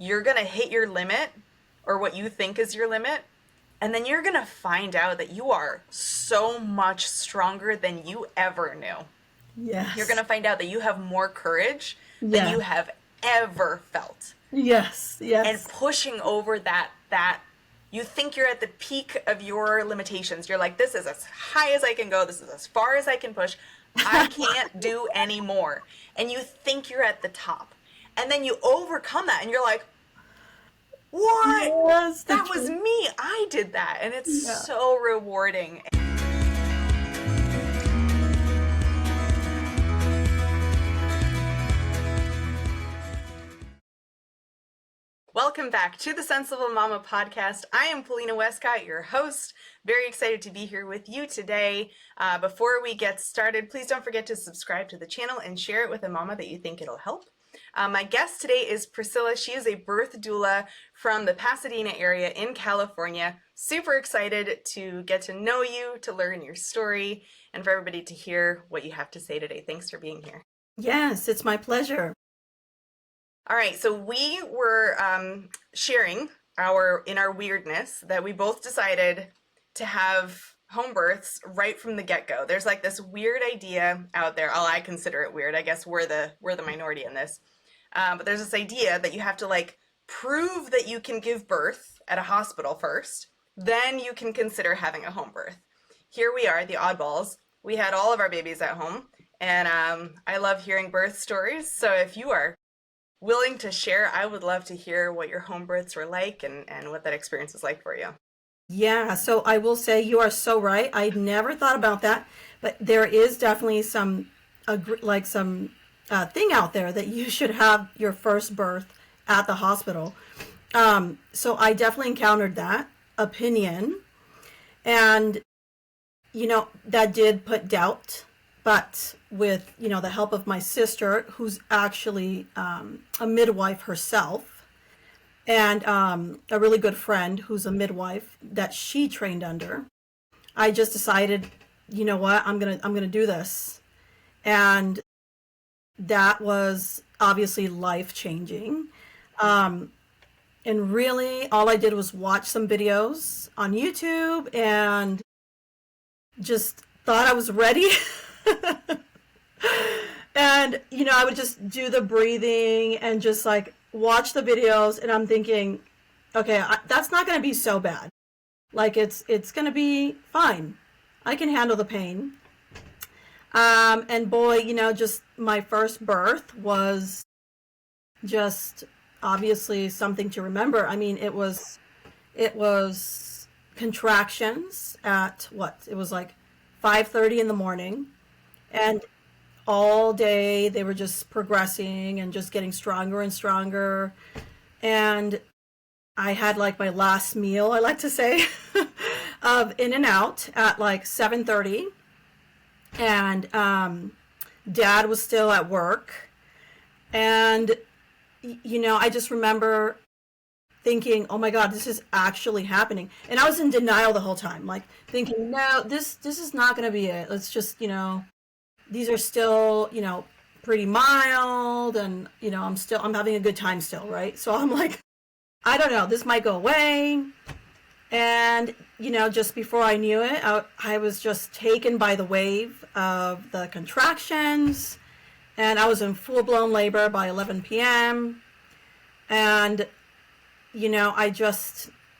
you're going to hit your limit or what you think is your limit. And then you're going to find out that you are so much stronger than you ever knew. You're going Yes. to find out that you have more courage than Yeah. you have ever felt. Yes. And Yes. pushing over that you think you're at the peak of your limitations. You're like, this is as high as I can go. This is as far as I can push. I can't do any more. And you think you're at the top. And then you overcome that and you're like, what? Yes. The That was truth. me. I did that. And it's Yeah. so rewarding. Welcome back to the Sensible Mama podcast. I am Paulina Westcott, your host. Very excited to be here with you today. Before we get started, please don't forget to subscribe to the channel and share it with a mama that you think it'll help. My guest today is Priscilla. She is a birth doula from the Pasadena area in California. Super excited to get to know you, to learn your story, and for everybody to hear what you have to say today. Thanks for being here. Yes, it's my pleasure. All right, so we were sharing in our weirdness that we both decided to have home births right from the get-go. There's like this weird idea out there. I consider it weird. I guess we're the minority in this. But there's this idea that you have to like prove that you can give birth at a hospital first, then you can consider having a home birth. Here we are, the oddballs. We had all of our babies at home, and I love hearing birth stories. So if you are willing to share, I would love to hear what your home births were like and what that experience was like for you. Yeah, so I will say you are so right. I never thought about that, but there is definitely some thing out there that you should have your first birth at the hospital. So I definitely encountered that opinion, and that did put doubt. But with the help of my sister, who's actually a midwife herself, and a really good friend who's a midwife that she trained under, I just decided, you know what, I'm gonna do this, and that was obviously life changing. And really, all I did was watch some videos on YouTube and just thought I was ready. And I would just do the breathing and just like watch the videos, and I'm thinking, okay, that's not going to be so bad. Like it's going to be fine. I can handle the pain. And boy, just my first birth was just obviously something to remember. I mean, it was contractions at what? It was like 5:30 in the morning, and all day they were just progressing and just getting stronger and stronger. And I had like my last meal, I like to say, of In-N-Out at like 7:30, and Dad was still at work, and I just remember thinking, oh my God, this is actually happening. And I was in denial the whole time, like thinking, no, this is not going to be it. Let's just, these are still, pretty mild, and, I'm having a good time still, right? So I'm like, I don't know, this might go away. And, just before I knew it, I was just taken by the wave of the contractions, and I was in full-blown labor by 11 p.m. And,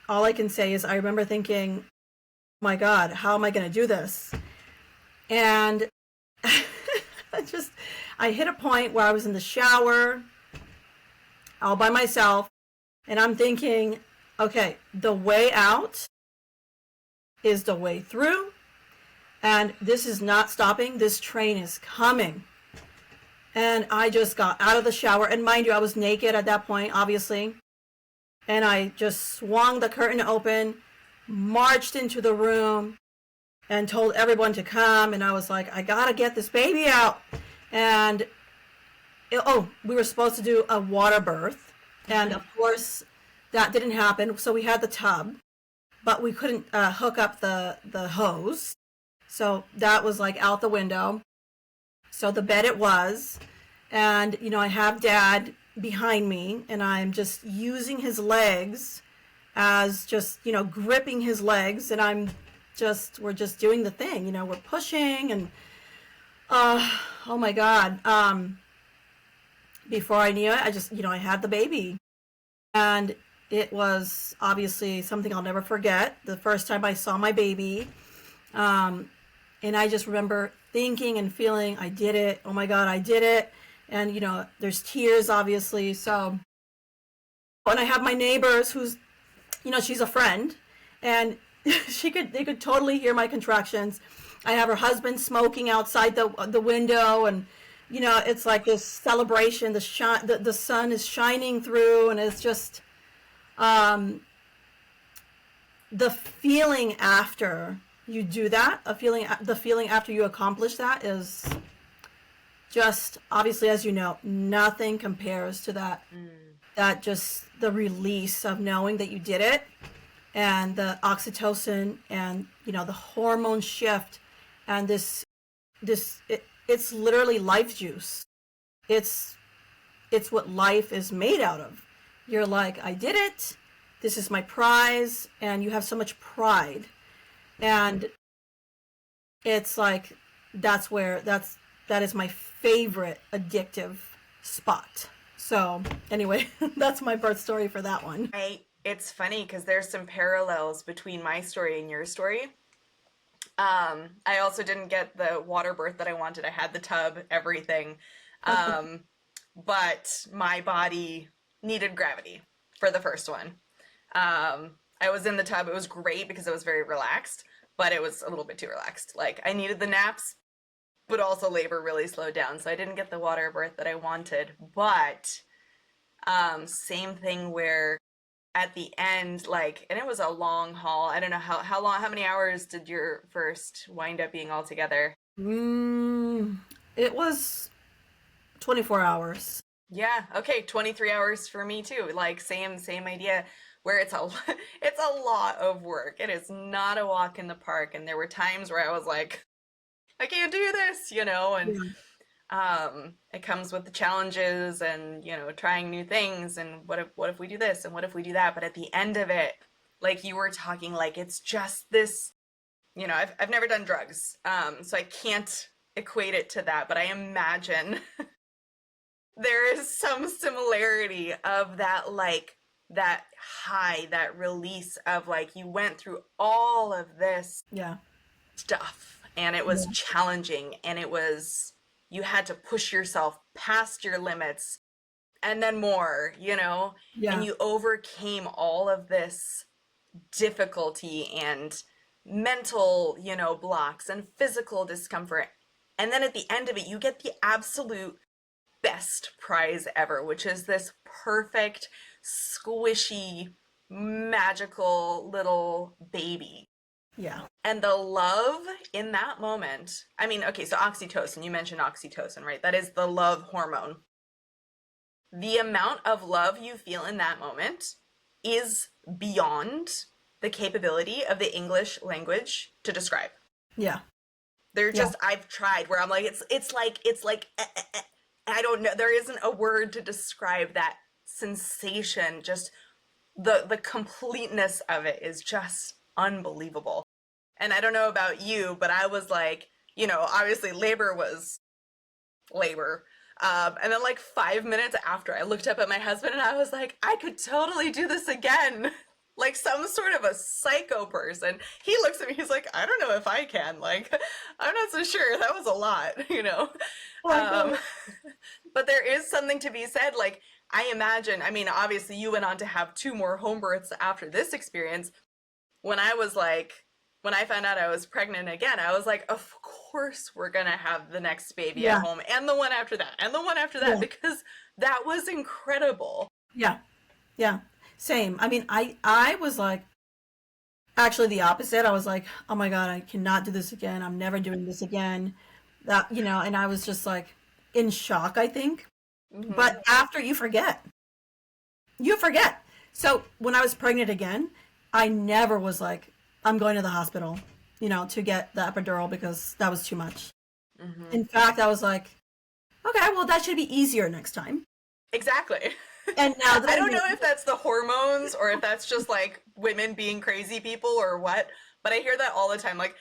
all I can say is I remember thinking, my God, how am I going to do this? And I hit a point where I was in the shower all by myself, and I'm thinking, okay, the way out is the way through, and this is not stopping. This train is coming. And I just got out of the shower, and mind you, I was naked at that point, obviously, and I just swung the curtain open, marched into the room, and told everyone to come. And I was like, I gotta get this baby out. And we were supposed to do a water birth, and of course that didn't happen. So we had the tub, but we couldn't hook up the hose, so that was like out the window. So the bed it was, and I have Dad behind me, and I'm just using his legs as just, gripping his legs, and we're just doing the thing, we're pushing, and oh my God. Before I knew it, I just, I had the baby. And it was obviously something I'll never forget. The first time I saw my baby. And I just remember thinking and feeling, I did it. Oh my God, I did it. And, there's tears, obviously. So when I have my neighbors who's, she's a friend, and they could totally hear my contractions. I have her husband smoking outside the window, and it's like this celebration. The sun is shining through, and it's just the feeling after you do that. The feeling after you accomplish that is just, obviously, as you know, nothing compares to that. That just the release of knowing that you did it, and the oxytocin, and the hormone shift, and it's literally life juice. It's what life is made out of. You're like, I did it. This is my prize, and you have so much pride. And it's like that is my favorite addictive spot. So anyway, that's my birth story for that one. It's funny because there's some parallels between my story and your story. I also didn't get the water birth that I wanted. I had the tub, everything. But my body needed gravity for the first one. I was in the tub. It was great because it was very relaxed, but it was a little bit too relaxed. Like, I needed the naps, but also labor really slowed down. So I didn't get the water birth that I wanted. But same thing where at the end, like, and it was a long haul. I don't know how many hours did your first wind up being all together? It was 24 hours. Yeah. Okay. 23 hours for me too. Like, same idea, where it's a lot of work. It is not a walk in the park. And there were times where I was like, I can't do this, and it comes with the challenges and, trying new things, and what if we do this, and what if we do that? But at the end of it, like you were talking, like, it's just this, I've never done drugs, so I can't equate it to that, but I imagine there is some similarity of that, like, that high, that release of, like, you went through all of this stuff, and it was challenging, and you had to push yourself past your limits, and then more, and you overcame all of this difficulty and mental, blocks and physical discomfort. And then at the end of it, you get the absolute best prize ever, which is this perfect, squishy, magical little baby. Yeah. And the love in that moment, I mean, okay, so oxytocin, you mentioned oxytocin, right? That is the love hormone. The amount of love you feel in that moment is beyond the capability of the English language to describe. Yeah. They're just, I've tried, where I'm like, it's like, I don't know, there isn't a word to describe that sensation. Just the completeness of it is just unbelievable. And I don't know about you, but I was like, obviously labor was labor. And then, like, 5 minutes after, I looked up at my husband and I was like, I could totally do this again. Like some sort of a psycho person. He looks at me, he's like, I don't know if I can. Like, I'm not so sure. That was a lot, But there is something to be said. Like, I imagine, I mean, obviously you went on to have 2 more home births after this experience. When I found out I was pregnant again, I was like, of course we're going to have the next baby at home, and the one after that, and the one after that, because that was incredible. Yeah. Yeah. Same. I mean, I was like, actually the opposite. I was like, oh my God, I cannot do this again. I'm never doing this again. That, and I was just like in shock, I think. Mm-hmm. But after you forget. So when I was pregnant again, I never was like, I'm going to the hospital, to get the epidural, because that was too much. Mm-hmm. In fact, I was like, okay, well, that should be easier next time. Exactly. And now that I I don't make, know if that's the hormones or if that's just like women being crazy people or what, but I hear that all the time. Like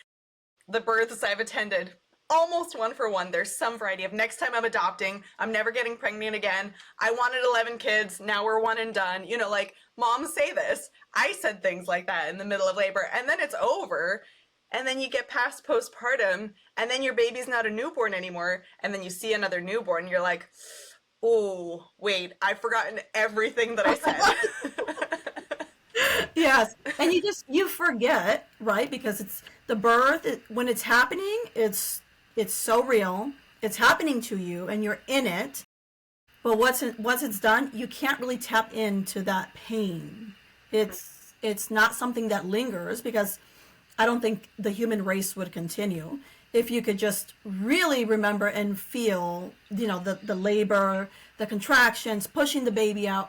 the births I've attended, almost one for one, there's some variety of next time I'm adopting, I'm never getting pregnant again. I wanted 11 kids, now we're one and done. You know, like moms say this. I said things like that in the middle of labor, and then it's over. And then you get past postpartum, and then your baby's not a newborn anymore, and then you see another newborn, you're like, oh, wait, I've forgotten everything that I said. yes, and you forget, right? Because it's the birth, when it's happening, it's so real. It's happening to you, and you're in it. But once it's done, you can't really tap into that pain. It's not something that lingers because I don't think the human race would continue if you could just really remember and feel, the labor, the contractions, pushing the baby out.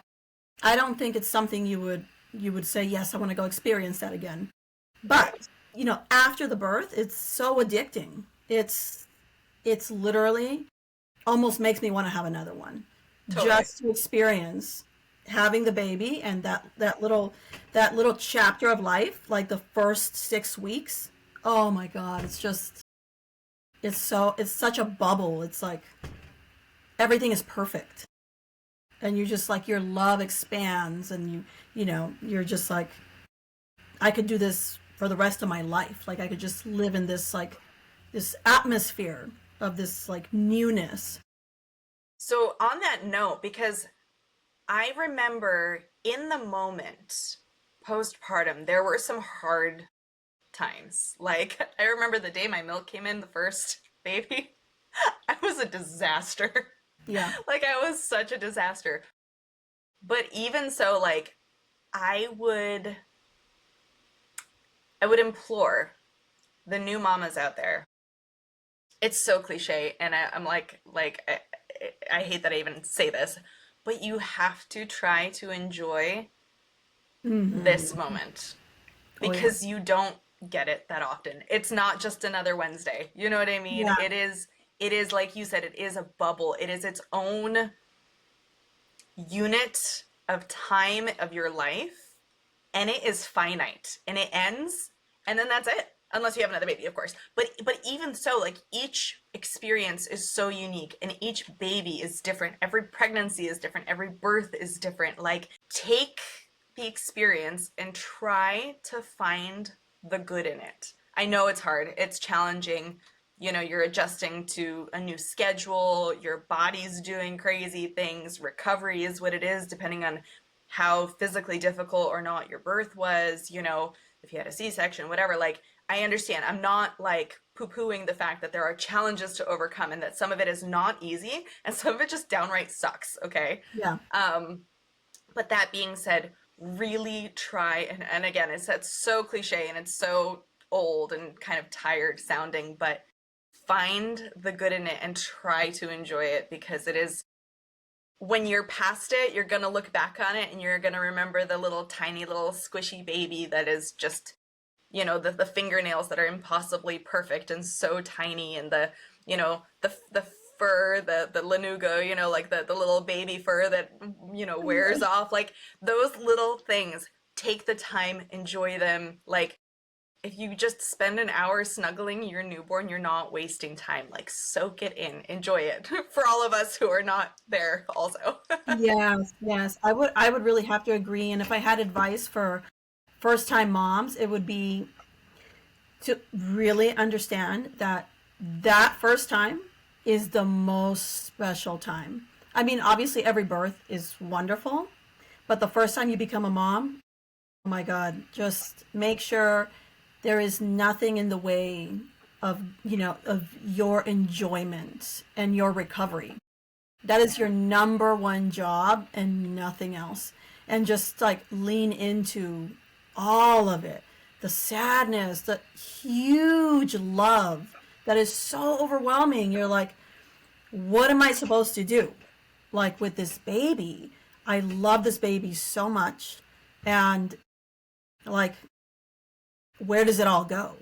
I don't think it's something you would say, yes, I want to go experience that again. Right. But, after the birth, it's so addicting. It's literally almost makes me want to have another one Totally. just to experience having the baby and that little chapter of life, like the first 6 weeks. Oh my God, it's such a bubble. It's like everything is perfect. And you just like your love expands and you're just like, I could do this for the rest of my life. Like I could just live in this like this atmosphere of this like newness. So, on that note, because I remember in the moment postpartum, there were some hard times. Like, I remember the day my milk came in, the first baby, I was a disaster. Yeah. Like, I was such a disaster. But even so, like, I would I would implore the new mamas out there. It's so cliche, and I'm I hate that I even say this, but you have to try to enjoy this Mm-hmm. moment Oh yeah. because you don't get it that often. It's not just another Wednesday. You know what I mean? Yeah. It is like you said, it is a bubble. It is its own unit of time of your life, and it is finite, and it ends, and then that's it, unless you have another baby, of course. But even so, like each experience is so unique, and each baby is different. Every pregnancy is different. Every birth is different. Like take the experience and try to find the good in it. I know it's hard. It's challenging. You're adjusting to a new schedule, your body's doing crazy things, recovery is what it is, depending on how physically difficult or not your birth was, if you had a C-section, whatever. Like, I understand. I'm not like poo-pooing the fact that there are challenges to overcome and that some of it is not easy and some of it just downright sucks, okay? Yeah. Um, but that being said, really try, and again, it's so cliche and it's so old and kind of tired sounding, but find the good in it and try to enjoy it because it is, when you're past it, you're going to look back on it and you're going to remember the little tiny little squishy baby that is just, the fingernails that are impossibly perfect and so tiny, and the fur, the lanugo, like the little baby fur that, wears off. Like those little things, take the time, enjoy them. Like if you just spend an hour snuggling your newborn, you're not wasting time. Like soak it in, enjoy it. For all of us who are not there also. Yes, yes. I would really have to agree. And if I had advice for first time moms, it would be to really understand that first time is the most special time. I mean, obviously every birth is wonderful, but the first time you become a mom, oh my God, just make sure there is nothing in the way of your enjoyment and your recovery. That is your number one job and nothing else. And just like lean into all of it. The sadness, the huge love that is so overwhelming. You're like, what am I supposed to do? Like with this baby, I love this baby so much. And like, where does it all go?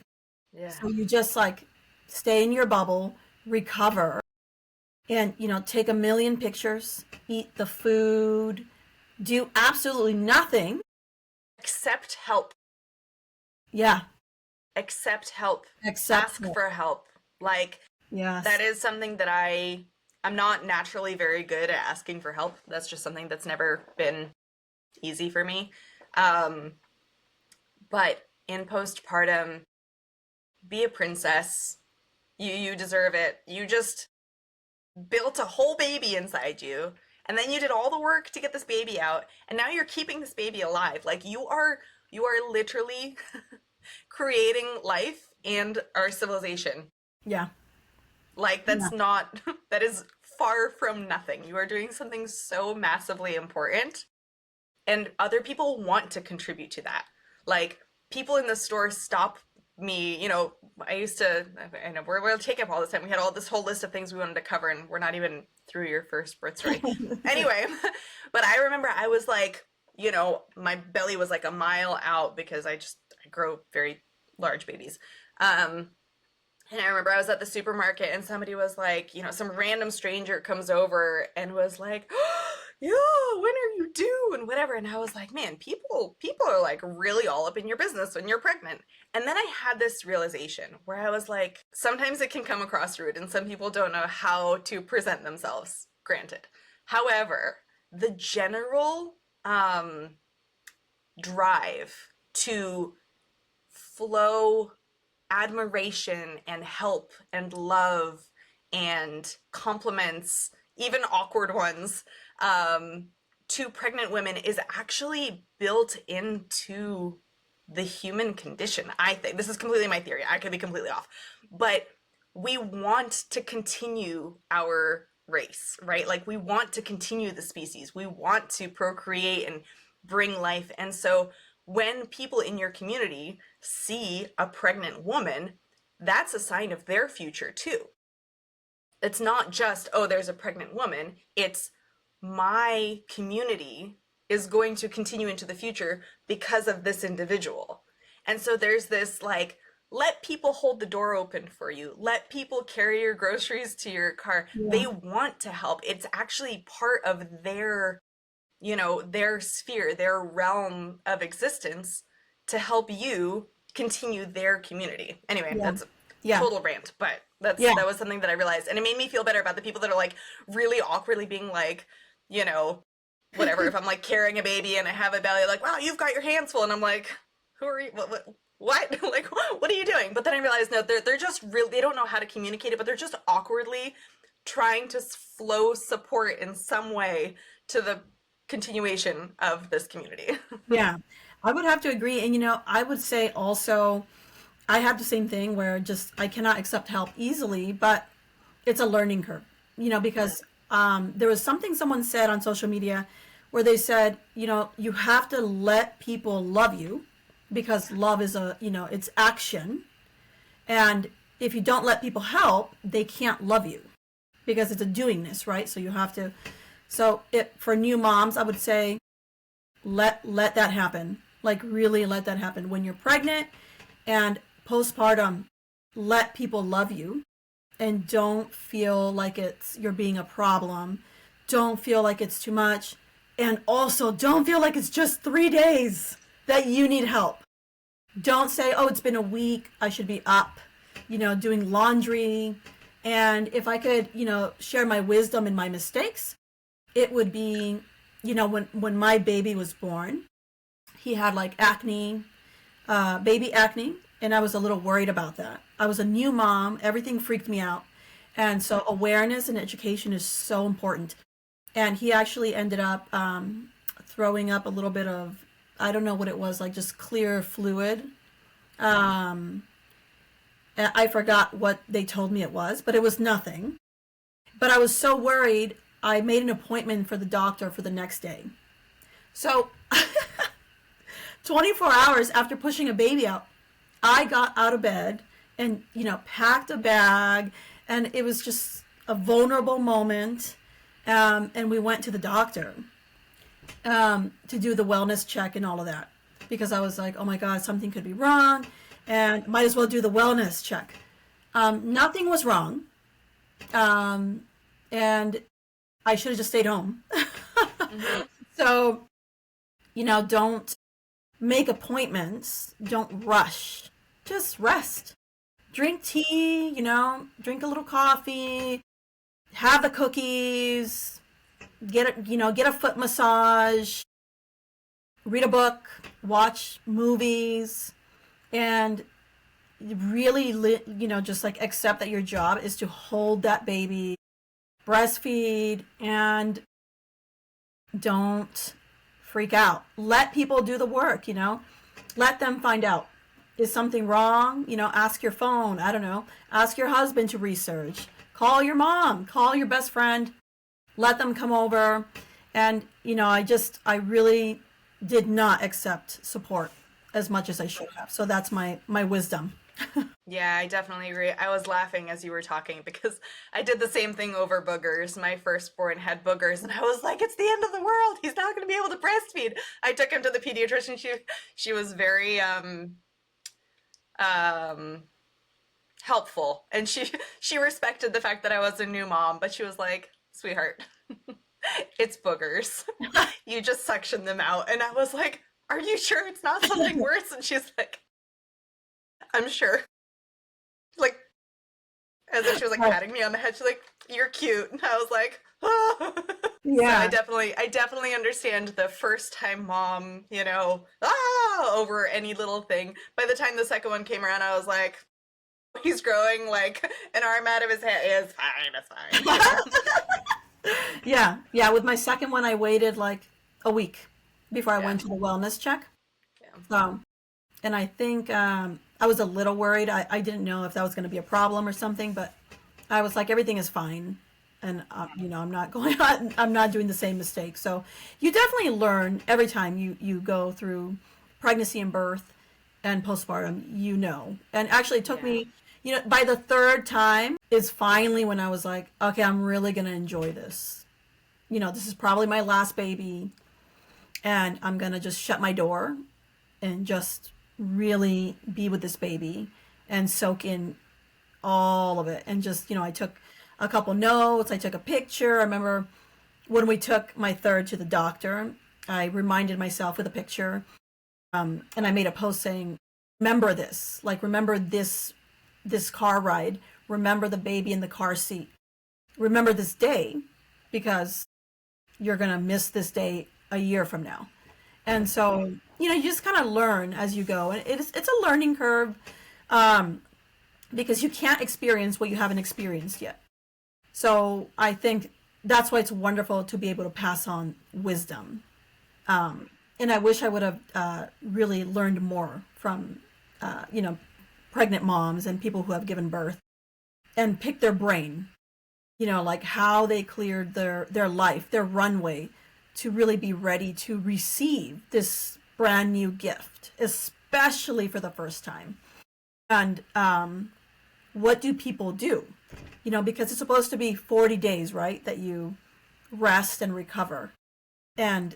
Yeah. So you just like stay in your bubble, recover, and, take a million pictures, eat the food, do absolutely nothing. Accept help. Yeah. Accept help. Accept Ask help. for help. Like, that Yes. is something that I'm not naturally very good at asking for help. That's just something that's never been easy for me. Um, but in postpartum, be a princess. You deserve it. You just built a whole baby inside you, and then you did all the work to get this baby out, and now you're keeping this baby alive. Like, you are literally creating life and our civilization. Yeah. Like, Yeah. that's not that is far from nothing. You are doing something so massively important, and other people want to contribute to that. Like, people in the store stop me. I used to. I know we'll take up all this time. We had all this whole list of things we wanted to cover, and we're not even through your first birth story. Anyway, but I remember I was like, my belly was like a mile out because I grow very large babies. And I remember I was at the supermarket and somebody was like, some random stranger comes over and was like, yeah, when are you due and whatever. And I was like, man, people are like really all up in your business when you're pregnant. And then I had this realization where I was like, sometimes it can come across rude and some people don't know how to present themselves, granted. However, the general drive to flow admiration and help and love and compliments, even awkward ones, to pregnant women is actually built into the human condition. I think this is completely my theory. I could be completely off, but we want to continue our race, right? Like, we want to continue the species. We want to procreate and bring life. And so when people in your community see a pregnant woman, that's a sign of their future too. It's not just, oh, there's a pregnant woman. It's my community is going to continue into the future because of this individual. And so there's this like, let people hold the door open for you. Let people carry your groceries to your car. Yeah. They want to help. It's actually part of their sphere, their realm of existence to help you continue their community. Anyway, Yeah. that's a Yeah. total rant, but Yeah. that was something that I realized, and it made me feel better about the people that are like really awkwardly being like, whatever. If I'm like carrying a baby and I have a belly, like, wow, you've got your hands full, and I'm like, who are you? What? Like, what are you doing? But then I realized, no, they're just really, they don't know how to communicate it, but they're just awkwardly trying to flow support in some way to the continuation of this community. Yeah. I would have to agree. And, I would say also, I have the same thing where just I cannot accept help easily, but it's a learning curve, because there was something someone said on social media where they said, you have to let people love you because love is it's action. And if you don't let people help, they can't love you because it's a doingness, right? So you have to, for new moms, I would say, let that happen. Like, really let that happen. When you're pregnant and postpartum, let people love you and don't feel like you're being a problem. Don't feel like it's too much. And also don't feel like it's just 3 days that you need help. Don't say, oh, it's been a week, I should be up, doing laundry. And if I could, share my wisdom and my mistakes, it would be, when my baby was born, he had like acne, baby acne, and I was a little worried about that. I was a new mom, everything freaked me out. And so awareness and education is so important. And he actually ended up throwing up a little bit of, I don't know what it was, like just clear fluid. I forgot what they told me it was, but it was nothing. But I was so worried, I made an appointment for the doctor for the next day. So 24 hours after pushing a baby out, I got out of bed and, packed a bag, and it was just a vulnerable moment. And we went to the doctor to do the wellness check and all of that, because I was like, oh my God, something could be wrong, and might as well do the wellness check. Nothing was wrong. and I should have just stayed home. Hmm. So, don't make appointments, don't rush, just rest. Drink tea, drink a little coffee, have the cookies, get a foot massage, read a book, watch movies, and really, just like accept that your job is to hold that baby, breastfeed, and don't freak out. Let people do the work, let them find out. Is something wrong? Ask your phone. I don't know. Ask your husband to research. Call your mom. Call your best friend. Let them come over. And, I really did not accept support as much as I should have. So that's my wisdom. Yeah, I definitely agree. I was laughing as you were talking because I did the same thing over boogers. My firstborn had boogers, and I was like, "It's the end of the world. He's not going to be able to breastfeed." I took him to the pediatrician. She was very um helpful, and she respected the fact that I was a new mom, but she was like, "Sweetheart, it's boogers. You just suction them out." And I was like, "Are you sure it's not something worse?" And she's like, "I'm sure." Like, as if she was like Right. patting me on the head. She's like, "You're cute." And I was like, "Oh." So I Yeah. definitely understand the first time mom, over any little thing. By the time the second one came around, I was like, he's growing like an arm out of his head. It's fine, it's fine. Yeah. Yeah. With my second one, I waited like a week before I Yeah, went to the wellness check. yeah, So, and I think I was a little worried. I didn't know if that was going to be a problem or something, but I was like, everything is fine. And, I'm not going on, I'm not doing the same mistake. So you definitely learn every time you go through pregnancy and birth and postpartum, And actually, it took yeah, me, by the third time is finally when I was like, okay, I'm really going to enjoy this. This is probably my last baby, and I'm going to just shut my door and just really be with this baby and soak in all of it. And just, I took a couple notes, I took a picture. I remember when we took my third to the doctor, I reminded myself with a picture, and I made a post saying, remember this, like, remember this car ride, remember the baby in the car seat, remember this day, because you're going to miss this day a year from now. And so, you just kind of learn as you go. And it's a learning curve, um, because you can't experience what you haven't experienced yet. So I think that's why it's wonderful to be able to pass on wisdom. And I wish I would have really learned more from, pregnant moms and people who have given birth and pick their brain, like how they cleared their life, their runway to really be ready to receive this brand new gift, especially for the first time. And what do people do? Because it's supposed to be 40 days, right? That you rest and recover. And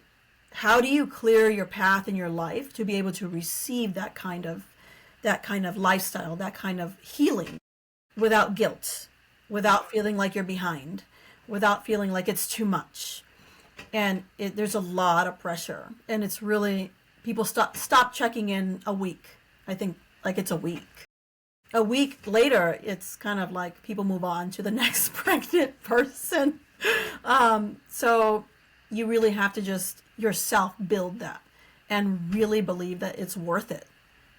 how do you clear your path in your life to be able to receive that kind of lifestyle, that kind of healing without guilt, without feeling like you're behind, without feeling like it's too much? And there's a lot of pressure, and it's really, people stop checking in a week. I think like it's a week later, it's kind of like people move on to the next pregnant person. So you really have to just yourself build that and really believe that it's worth it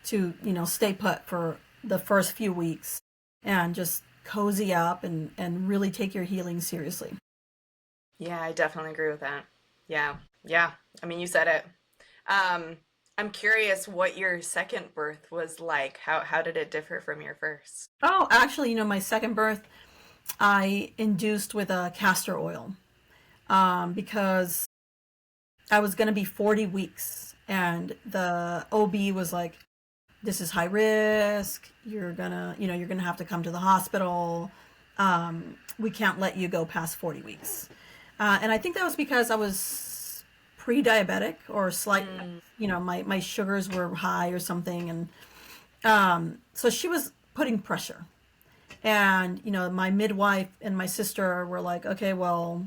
to, stay put for the first few weeks and just cozy up and really take your healing seriously. yeah. I definitely agree with that. Yeah, yeah. I mean, you said it. Um, I'm curious what your second birth was like. How did it differ from your first? Oh, actually, my second birth, I induced with a castor oil, because I was going to be 40 weeks, and the OB was like, this is high risk. You're gonna have to come to the hospital. We can't let you go past 40 weeks. And I think that was because I was pre-diabetic or slight, Mm, my sugars were high or something. And so she was putting pressure. And, my midwife and my sister were like, okay, well,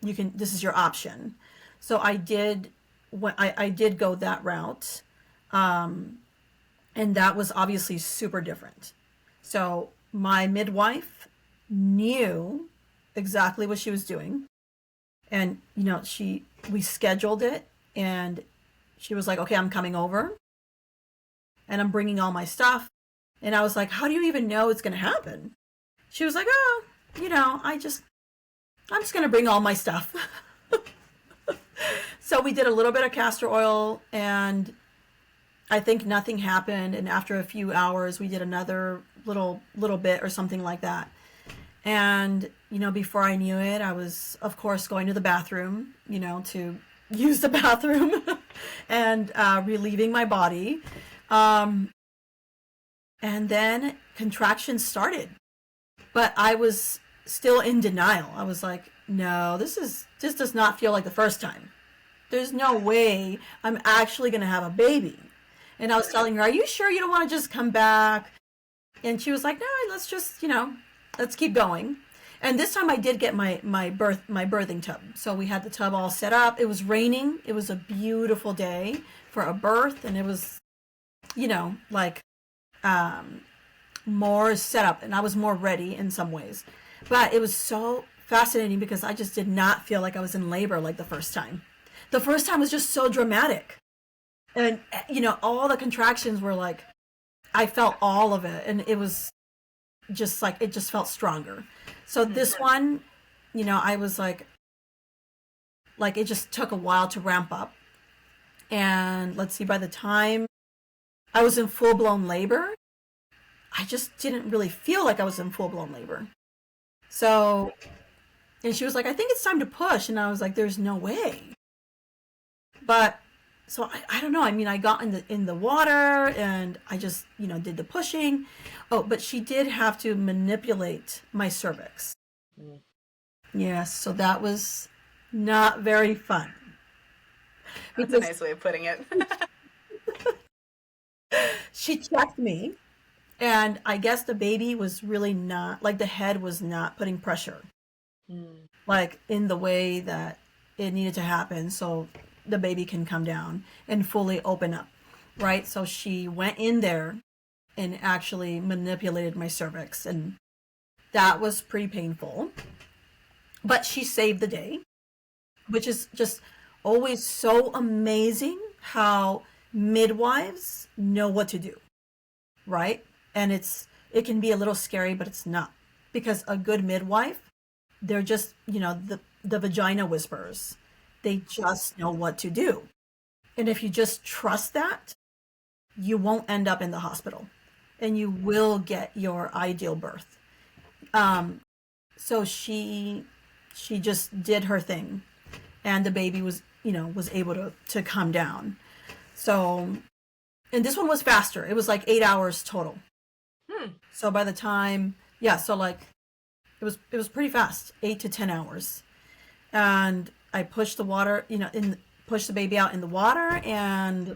this is your option. So I did go that route. And that was obviously super different. So my midwife knew exactly what she was doing. And, we scheduled it, and she was like, okay, I'm coming over and I'm bringing all my stuff. And I was like, how do you even know it's going to happen? She was like, oh, I'm just going to bring all my stuff. So we did a little bit of castor oil, and I think nothing happened. And after a few hours, we did another little bit or something like that. And, before I knew it, I was, of course, going to the bathroom, to use the bathroom and relieving my body. And then contractions started. But I was still in denial. I was like, no, this does not feel like the first time. There's no way I'm actually going to have a baby. And I was telling her, are you sure you don't want to just come back? And she was like, no, let's just, let's keep going. And this time I did get my birthing tub. So we had the tub all set up. It was raining. It was a beautiful day for a birth. And it was, more set up, and I was more ready in some ways. But it was so fascinating because I just did not feel like I was in labor like the first time. The first time was just so dramatic. And, all the contractions were like, I felt all of it. And it was just like, it just felt stronger. So this one, I was like it just took a while to ramp up. And let's see, by the time I was in full-blown labor, I just didn't really feel like I was in full-blown labor. So, and she was like, I think it's time to push. And I was like, there's no way. But, so I don't know. I mean, I got in the water, and I just, did the pushing. Oh, but she did have to manipulate my cervix. Yes, so that was not very fun. That's a nice way of putting it. She checked me. And I guess the baby was really not, the head was not putting pressure, in the way that it needed to happen so the baby can come down and fully open up, right? So she went in there and actually manipulated my cervix, and that was pretty painful. But she saved the day, which is just always so amazing how midwives know what to do, right? And it can be a little scary, but it's not, because a good midwife, they're just, the vagina whisperers. They just know what to do. And if you just trust that, you won't end up in the hospital, and you will get your ideal birth. So she just did her thing, and the baby was able to come down. So, and this one was faster. It was like 8 hours total. So by the time, so it was pretty fast, 8 to 10 hours. And I pushed the water, pushed the baby out in the water. And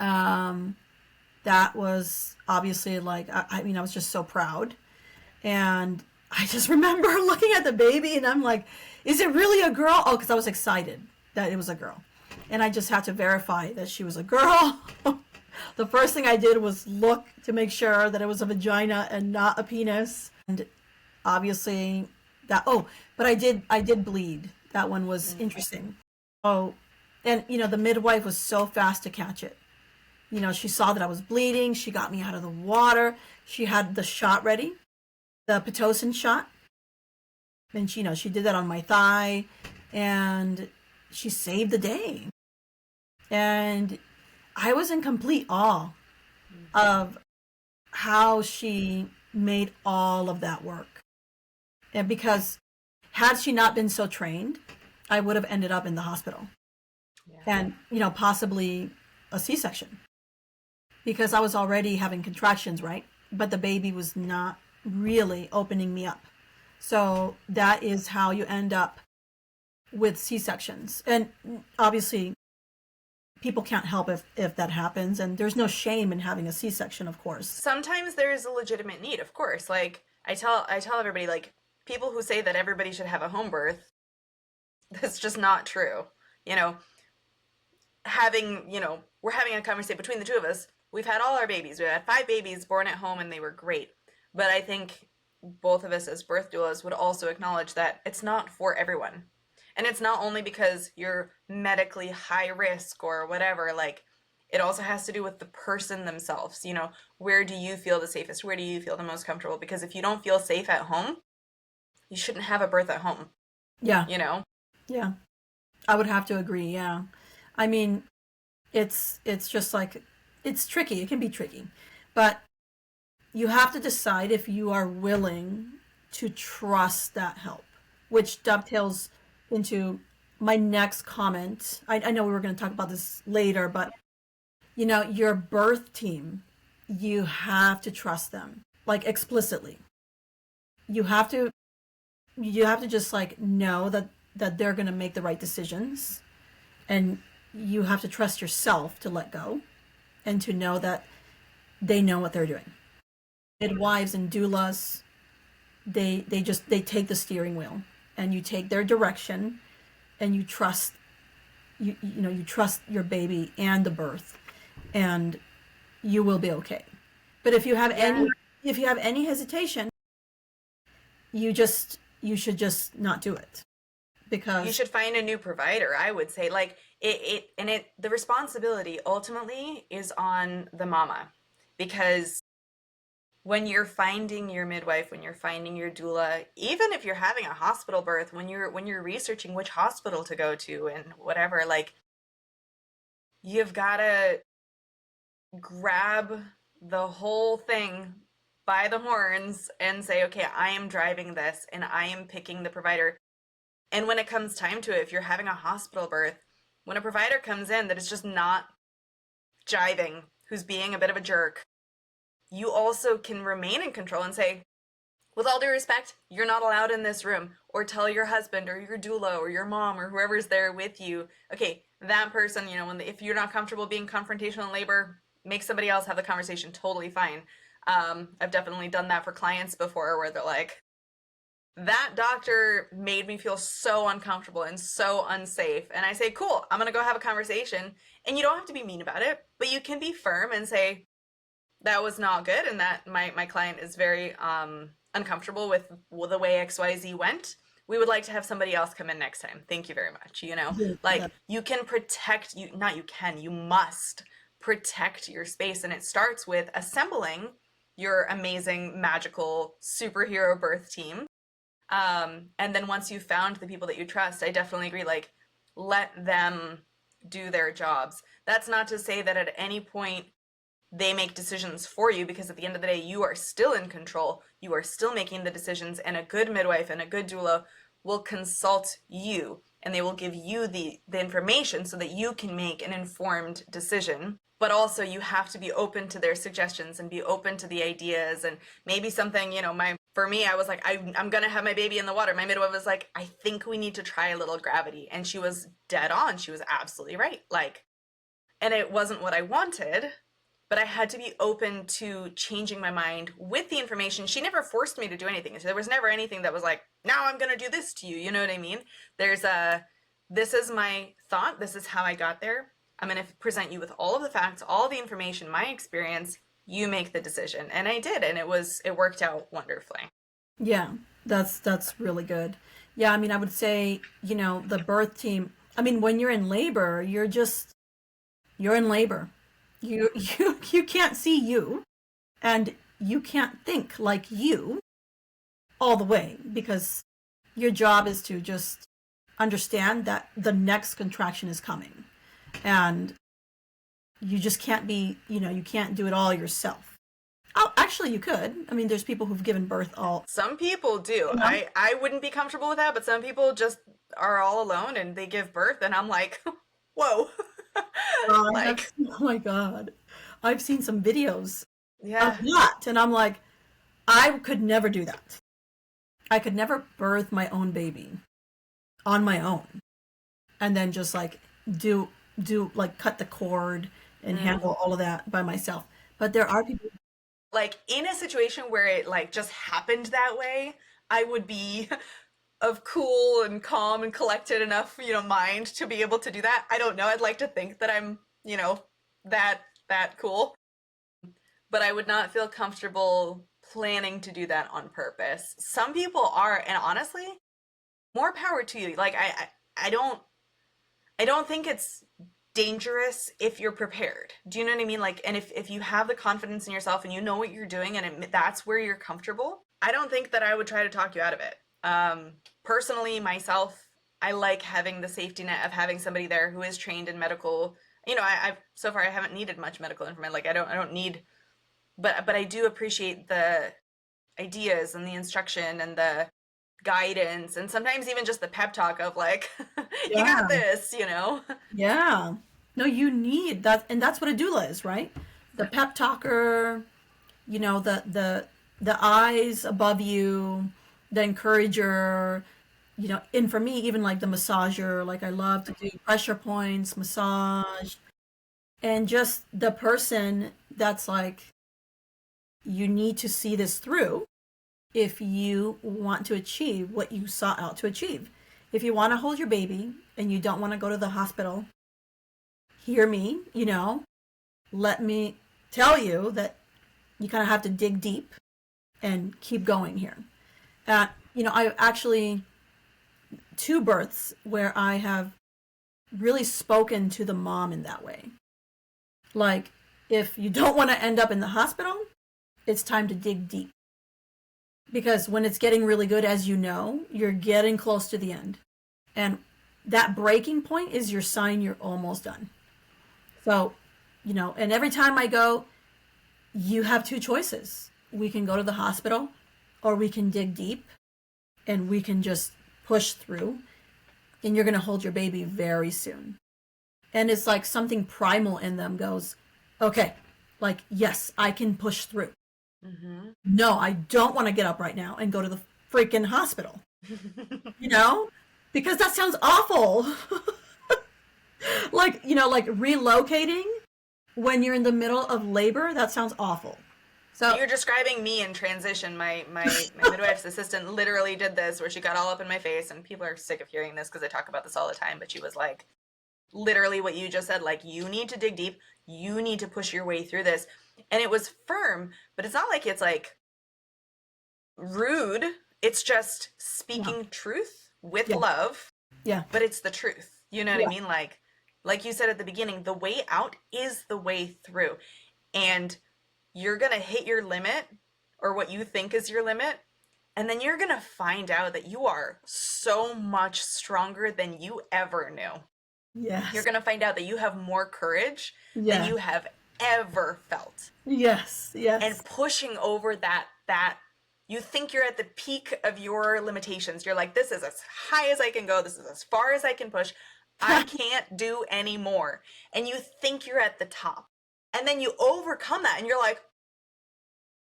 that was obviously I was just so proud. And I just remember looking at the baby, and I'm like, is it really a girl? Oh, because I was excited that it was a girl. And I just had to verify that she was a girl. The first thing I did was look to make sure that it was a vagina and not a penis. And obviously but I did bleed. That one was interesting. Oh, and the midwife was so fast to catch it. She saw that I was bleeding. She got me out of the water. She had the shot ready, the Pitocin shot. And she did that on my thigh, and she saved the day. And I was in complete awe of how she made all of that work. And because had she not been so trained, I would have ended up in the hospital. And, possibly a C-section. Because I was already having contractions, right? But the baby was not really opening me up. So that is how you end up with C-sections. And obviously, people can't help if that happens, and there's no shame in having a C-section, of course. Sometimes there is a legitimate need, of course. I tell everybody, like, people who say that everybody should have a home birth, that's just not true. You know, we're having a conversation between the two of us. We've had all our babies. We had 5 babies born at home and they were great. But I think both of us as birth doulas would also acknowledge that it's not for everyone. And it's not only because you're medically high risk or whatever, like, it also has to do with the person themselves. Where do you feel the safest? Where do you feel the most comfortable? Because if you don't feel safe at home, you shouldn't have a birth at home, Yeah. you know? Yeah. I would have to agree. Yeah. I mean, it's just like it's tricky. It can be tricky. But you have to decide if you are willing to trust that help, which dovetails into my next comment. I know we were going to talk about this later, but your birth team, you have to trust them, like explicitly. You have to just like know that they're going to make the right decisions, and you have to trust yourself to let go and to know that they know what they're doing. Midwives and doulas, they take the steering wheel, and you take their direction, and you trust you trust your baby and the birth, and you will be okay. But Yeah. if you have any hesitation, you should just not do it, You because should find a new provider, I would say. Like, the responsibility ultimately is on the mama, because when you're finding your midwife, when you're finding your doula, even if you're having a hospital birth, when you're researching which hospital to go to and whatever, like, you've got to grab the whole thing by the horns and say, okay, I am driving this and I am picking the provider. And when it comes time to it, if you're having a hospital birth, when a provider comes in that is just not jiving, who's being a bit of a jerk, you also can remain in control and say, with all due respect, you're not allowed in this room. Or tell your husband or your doula or your mom or whoever's there with you, okay, that person, if you're not comfortable being confrontational in labor, make somebody else have the conversation. Totally fine. I've definitely done that for clients before where they're like, that doctor made me feel so uncomfortable and so unsafe. And I say, cool, I'm going to go have a conversation. And you don't have to be mean about it, but you can be firm and say, that was not good. And that my client is very uncomfortable with the way XYZ went. We would like to have somebody else come in next time. Thank you very much. yeah, Like, you can protect, not you can, you must protect your space. And it starts with assembling your amazing, magical superhero birth team, and then once you've found the people that you trust, I definitely agree, like, let them do their jobs. That's not to say that at any point they make decisions for you, because at the end of the day, you are still in control. You are still making the decisions, and a good midwife and a good doula will consult you, and they will give you the information so that you can make an informed decision. But also, you have to be open to their suggestions and be open to the ideas. And maybe something, for me, I was like, I'm gonna have my baby in the water. My midwife was like, I think we need to try a little gravity. And she was dead on. She was absolutely right. Like, and it wasn't what I wanted, but I had to be open to changing my mind with the information. She never forced me to do anything. So there was never anything that was like, now I'm gonna do this to you. You know what I mean? This is my thought. This is how I got there. I'm going to present you with all of the facts, all the information, my experience. You make the decision. And I did, and it worked out wonderfully. yeah. That's really good. Yeah, I mean, I would say, the birth team. I mean, when you're in labor, you're in labor. You can't see you, and you can't think like you all the way, because your job is to just understand that the next contraction is coming, and you just can't you can't do it all yourself. Oh, actually, you could. I mean, there's people who've given birth all. Some people do. You know? I wouldn't be comfortable with that, but some people just are all alone and they give birth, and I'm like, whoa. Like, Oh my God, I've seen some videos of yeah. that, and I'm like, I could never do that. I could never birth my own baby on my own, and then just like do like cut the cord and Mm. handle all of that by myself. But there are people. Like in a situation where it like just happened that way, I would be of cool and calm and collected enough, mind to be able to do that. I don't know. I'd like to think that I'm, that that cool, but I would not feel comfortable planning to do that on purpose. Some people are, and honestly, more power to you. Like I don't think it's dangerous if you're prepared. Do you know what I mean? Like, and if you have the confidence in yourself and you know what you're doing and that's where you're comfortable, I don't think that I would try to talk you out of it. Personally, myself, I like having the safety net of having somebody there who is trained in medical. I've so far I haven't needed much medical information. Like I don't need, but I do appreciate the ideas and the instruction and the guidance and sometimes even just the pep talk of like, you got Yeah. this. Yeah. No, you need that, and that's what a doula is, right? The pep talker, the eyes above you, the encourager, and for me, even like the massager, like I love to do pressure points, massage, and just the person that's like, you need to see this through if you want to achieve what you sought out to achieve. If you want to hold your baby and you don't want to go to the hospital, hear me, let me tell you that you kind of have to dig deep and keep going here. I actually, two births where I have really spoken to the mom in that way. Like, if you don't want to end up in the hospital, it's time to dig deep. Because when it's getting really good, as you know, you're getting close to the end. And that breaking point is your sign you're almost done. So, and every time I go, you have two choices. We can go to the hospital or we can dig deep and we can just push through. And you're going to hold your baby very soon. And it's like something primal in them goes, okay, like, yes, I can push through. Mm-hmm. No, I don't want to get up right now and go to the freaking hospital. Because that sounds awful. Like, like relocating when you're in the middle of labor, that sounds awful. So You're describing me in transition. My midwife's assistant literally did this where she got all up in my face, and people are sick of hearing this because I talk about this all the time, but she was like, literally what you just said, like, you need to dig deep, you need to push your way through this. And it was firm, but it's not like it's like rude. It's just speaking truth with yeah, love, yeah, but it's the truth. You know what I yeah, mean? Like you said at the beginning, the way out is the way through. And you're going to hit your limit or what you think is your limit. And then you're going to find out that you are so much stronger than you ever knew. You're yes, going to find out that you have more courage than yeah, you have ever felt. yes, And yes, pushing over that you think you're at the peak of your limitations. You're like, this is as high as I can go. This is as far as I can push. I can't do any more. And you think you're at the top. And then you overcome that and you're like,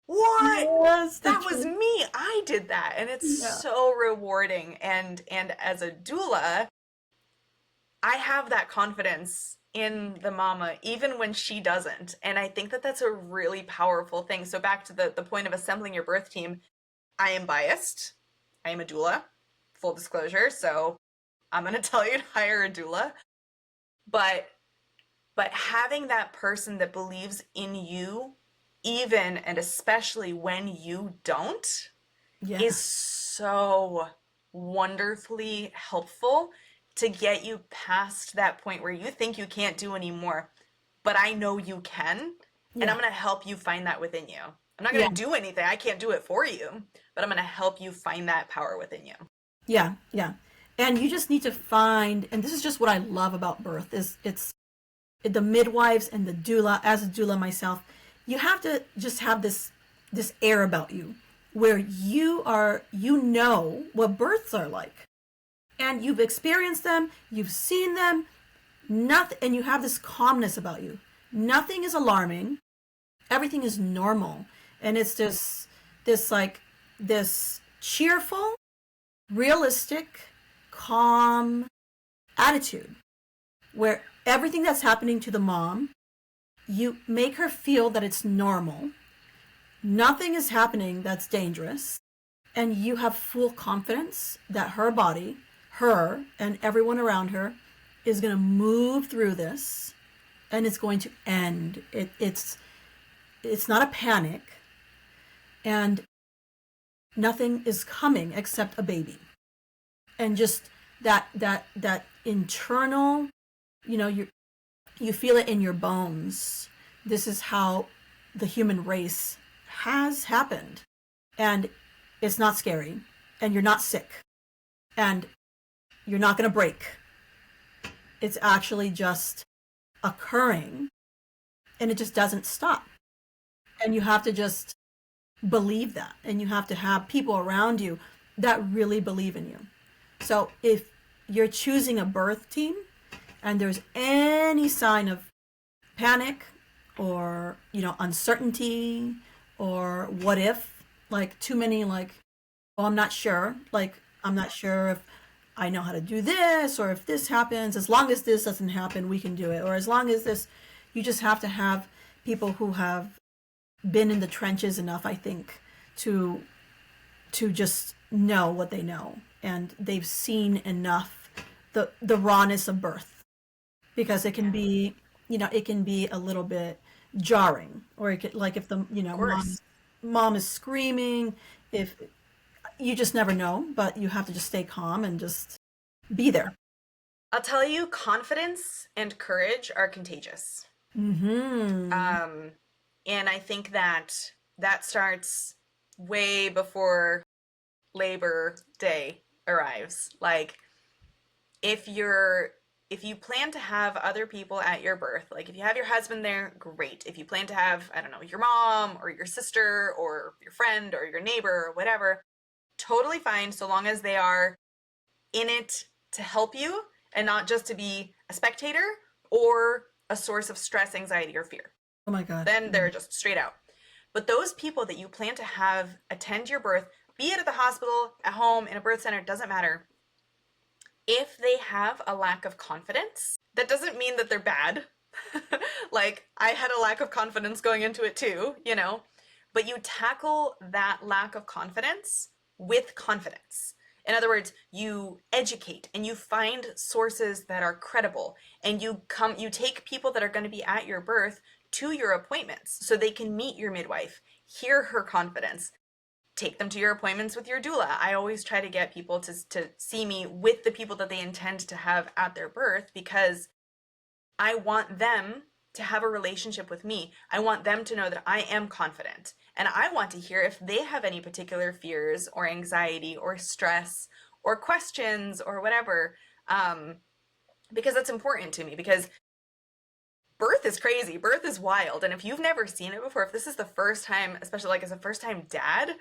what? yes, the That was truth. me. I did that. And it's Yeah, so rewarding. And as a doula, I have that confidence in the mama even when she doesn't. And I think that that's a really powerful thing. So back to the point of assembling your birth team, I am biased. I am a doula, full disclosure. So I'm going to tell you to hire a doula. But having that person that believes in you, even and especially when you don't, yeah, is so wonderfully helpful to get you past that point where you think you can't do anymore. But I know you can, and I'm yeah, going to help you find that within you. I'm not going yeah, to do anything. I can't do it for you, but I'm going to help you find that power within you. yeah, yeah. And you just need to find, and this is just what I love about birth, is it's the midwives and the doula. As a doula myself, you have to just have this air about you where you know what births are like, and you've experienced them, you've seen them, nothing, and you have this calmness about you. Nothing is alarming, everything is normal, and it's just this cheerful, realistic, calm attitude where everything that's happening to the mom, you make her feel that it's normal. Nothing is happening that's dangerous. And you have full confidence that her body, her, and everyone around her is going to move through this and it's going to end. It's not a panic, and nothing is coming except a baby. And just that internal, you feel it in your bones. This is how the human race has happened. And it's not scary, and you're not sick, and you're not going to break. It's actually just occurring, and it just doesn't stop. And you have to just believe that, and you have to have people around you that really believe in you. So if you're choosing a birth team and there's any sign of panic or, uncertainty or what if, like too many, like, oh, I'm not sure. Like, I'm not sure if I know how to do this, or if this happens. As long as this doesn't happen, we can do it. Or as long as this, you just have to have people who have been in the trenches enough, I think, to just know what they know. And they've seen enough the rawness of birth, because it can be, it can be a little bit jarring, or it could, like, if the, Of course. mom is screaming, if you just never know, but you have to just stay calm and just be there. I'll tell you, confidence and courage are contagious. Mm-hmm. And I think that starts way before Labor Day arrives. Like, if you plan to have other people at your birth, like if you have your husband there, great. If you plan to have, I don't know, your mom or your sister or your friend or your neighbor or whatever, totally fine, so long as they are in it to help you and not just to be a spectator or a source of stress, anxiety, or fear. Oh my God. Then they're just straight out. But those people that you plan to have attend your birth, be it at the hospital, at home, in a birth center, doesn't matter. If they have a lack of confidence, that doesn't mean that they're bad. Like, I had a lack of confidence going into it too, but you tackle that lack of confidence with confidence. In other words, you educate and you find sources that are credible, and you take people that are going to be at your birth to your appointments so they can meet your midwife, hear her confidence, take them to your appointments with your doula. I always try to get people to see me with the people that they intend to have at their birth, because I want them to have a relationship with me. I want them to know that I am confident. And I want to hear if they have any particular fears or anxiety or stress or questions or whatever, because that's important to me, because birth is crazy. Birth is wild. And if you've never seen it before, if this is the first time, especially like as a first time dad,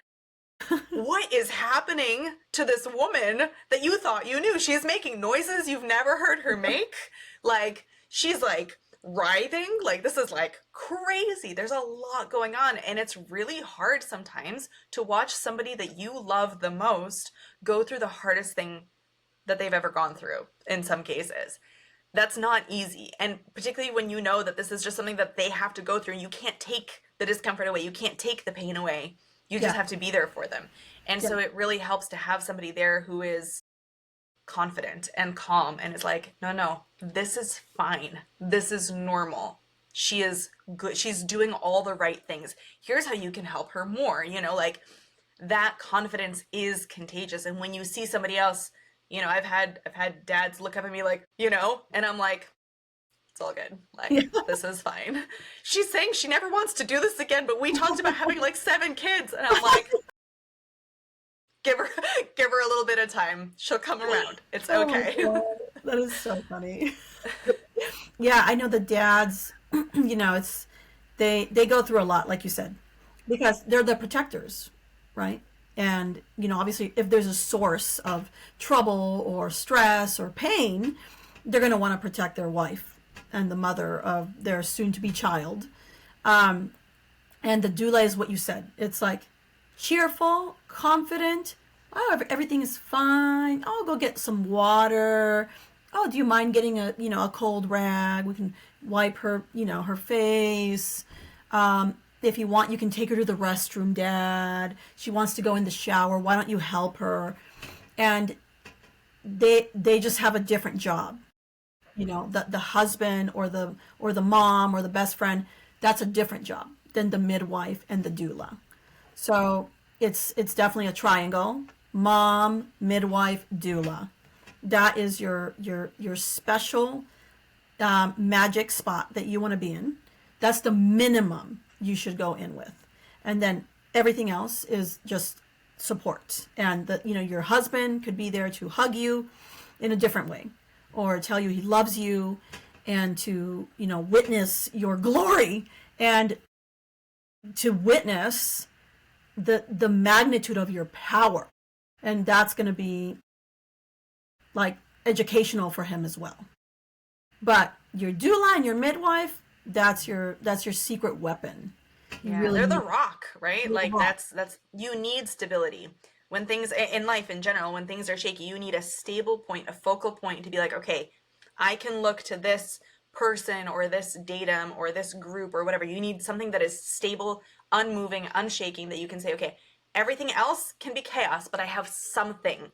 what is happening to this woman that you thought you knew? She's making noises you've never heard her make. Like, she's like writhing. Like, this is like crazy. There's a lot going on. And it's really hard sometimes to watch somebody that you love the most go through the hardest thing that they've ever gone through in some cases. That's not easy. And particularly when you know that this is just something that they have to go through, and you can't take the discomfort away. You can't take the pain away. You just have to be there for them. And so it really helps to have somebody there who is confident and calm and is like, no, this is fine. This is normal. She is good. She's doing all the right things. Here's how you can help her more. Like, that confidence is contagious. And when you see somebody else, I've had dads look up at me like, and I'm like, it's all good. Like, this is fine. She's saying she never wants to do this again, but we talked about having like 7 kids. And I'm like, give her a little bit of time. She'll come around. It's okay. Oh, that is so funny. Yeah, I know the dads, it's they go through a lot, like you said, because they're the protectors, right? And, obviously if there's a source of trouble or stress or pain, they're going to want to protect their wife and the mother of their soon-to-be child. And the doula is what you said. It's like cheerful, confident. Oh, everything is fine. Oh, go get some water. Oh, do you mind getting a cold rag? We can wipe her, her face. If you want, you can take her to the restroom, Dad. She wants to go in the shower. Why don't you help her? And they just have a different job. You know, the husband or the mom or the best friend, that's a different job than the midwife and the doula. So it's definitely a triangle: mom, midwife, doula. That is your special magic spot that you want to be in. That's the minimum you should go in with, and then everything else is just support. And your husband could be there to hug you in a different way, or tell you he loves you, and to witness your glory, and to witness the magnitude of your power. And that's going to be like educational for him as well. But your doula and your midwife, that's your secret weapon. Yeah, Really they're the need- rock, right? Like rock. that's you need stability. When things in life in general, when things are shaky, you need a stable point, a focal point to be like, okay, I can look to this person or this datum or this group or whatever. You need something that is stable, unmoving, unshaking, that you can say, okay, everything else can be chaos, but I have something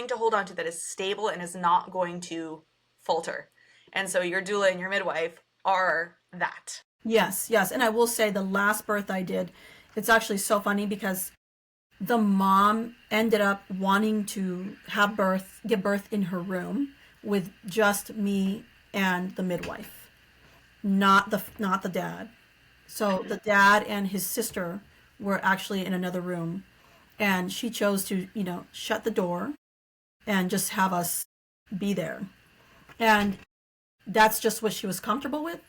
to hold on to that is stable and is not going to falter. And so your doula and your midwife are that. Yes, yes. And I will say the last birth I did, it's actually so funny because the mom ended up wanting to give birth in her room with just me and the midwife, not the dad. So the dad and his sister were actually in another room, and she chose to, shut the door and just have us be there. And that's just what she was comfortable with.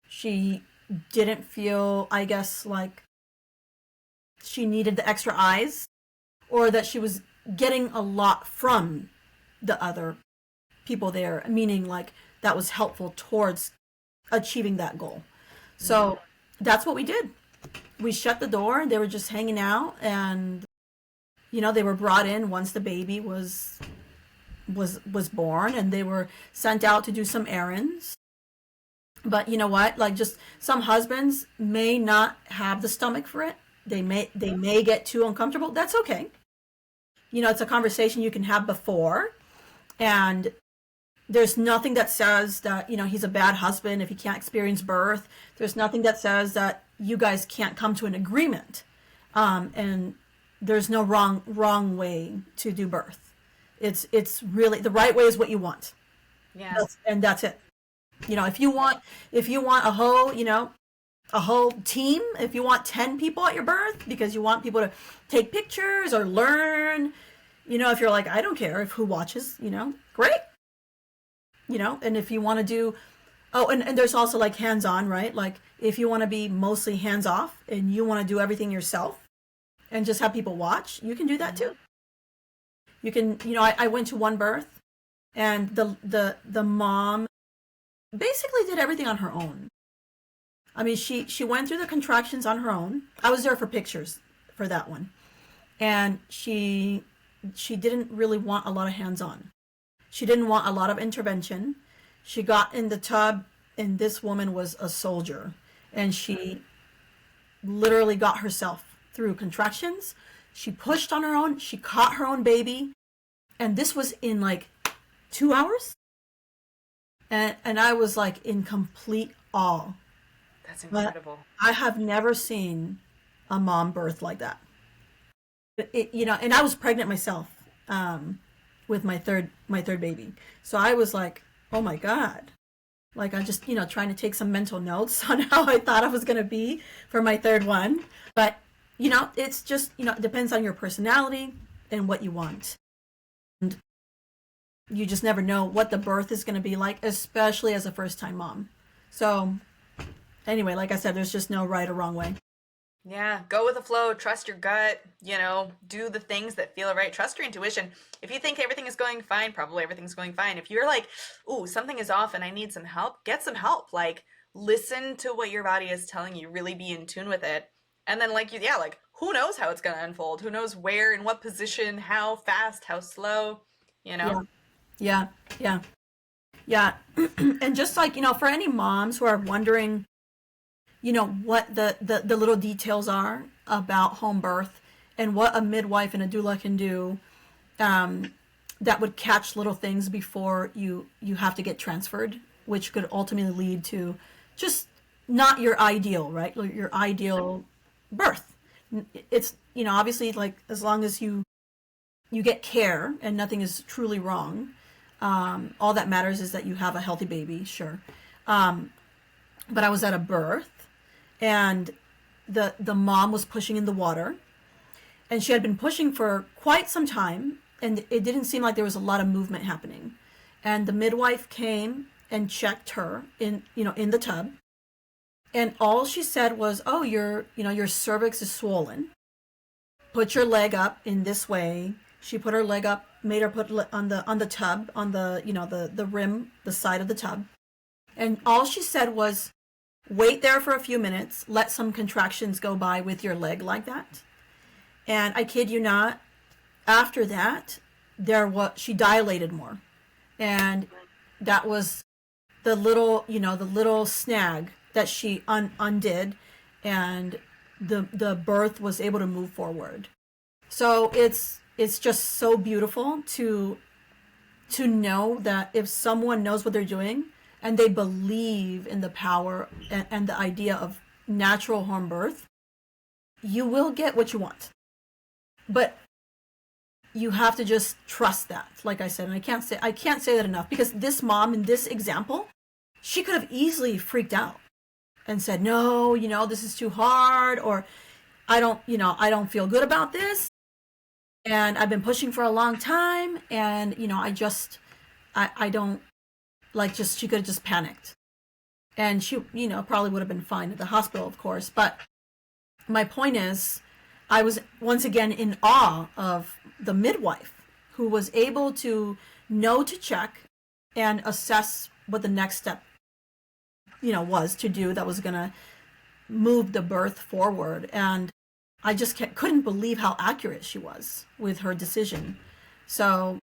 She didn't feel, I guess, like she needed the extra eyes, or that she was getting a lot from the other people there, meaning like that was helpful towards achieving that goal. So that's what we did. We shut the door. They were just hanging out, and they were brought in once the baby was born, and they were sent out to do some errands. But you know what? Like, just some husbands may not have the stomach for it. They may get too uncomfortable. That's okay. It's a conversation you can have before, and there's nothing that says that he's a bad husband if he can't experience birth. There's nothing that says that you guys can't come to an agreement, and there's no wrong way to do birth. It's really the right way is what you want. Yeah. And that's it. If you want a whole team, if you want 10 people at your birth because you want people to take pictures or learn, if you're like, I don't care if who watches, great. And if you want to do, and there's also like hands-on, right? Like if you want to be mostly hands-off and you want to do everything yourself and just have people watch, you can do that too. You can, I went to one birth, and the mom basically did everything on her own. I mean, she went through the contractions on her own. I was there for pictures for that one. And she didn't really want a lot of hands-on. She didn't want a lot of intervention. She got in the tub, and this woman was a soldier. And she literally got herself through contractions. She pushed on her own. She caught her own baby. And this was in like 2 hours. And I was like in complete awe. That's incredible. But I have never seen a mom birth like that. And I was pregnant myself with my third baby. So I was like, oh my God. Like I just, trying to take some mental notes on how I thought I was going to be for my third one. But, it's just, it depends on your personality and what you want. And you just never know what the birth is going to be like, especially as a first-time mom. So anyway, like I said, there's just no right or wrong way. Yeah, go with the flow, trust your gut, do the things that feel right, trust your intuition. If you think everything is going fine, probably everything's going fine. If you're like, ooh, something is off and I need some help, get some help. Like, listen to what your body is telling you, really be in tune with it. And then like, who knows how it's going to unfold? Who knows where, in what position, how fast, how slow, Yeah. And just like, for any moms who are wondering, what the little details are about home birth and what a midwife and a doula can do, that would catch little things before you have to get transferred, which could ultimately lead to just not your ideal, right? Like your ideal birth. It's, obviously, like, as long as you get care and nothing is truly wrong, all that matters is that you have a healthy baby, sure. But I was at a birth, and the mom was pushing in the water, and she had been pushing for quite some time, and it didn't seem like there was a lot of movement happening. And the midwife came and checked her in the tub, and all she said was, "Oh, your cervix is swollen. Put your leg up in this way." She put her leg up, made her put on the tub, on the rim, the side of the tub. And all she said was, "Wait there for a few minutes, let some contractions go by with your leg like that." And I kid you not, after that, she dilated more. And that was the little snag that she undid, and the birth was able to move forward. So it's just so beautiful to know that if someone knows what they're doing and they believe in the power and the idea of natural home birth, you will get what you want. But you have to just trust that, like I said. And I can't say that enough, because this mom in this example, she could have easily freaked out and said, "No, this is too hard," or I don't feel good about this, and I've been pushing for a long time, and I don't, like, just, she could have just panicked, and she probably would have been fine at the hospital, of course. But my point is, I was once again in awe of the midwife, who was able to know to check and assess what the next step was to do that was going to move the birth forward. And I just couldn't believe how accurate she was with her decision. So,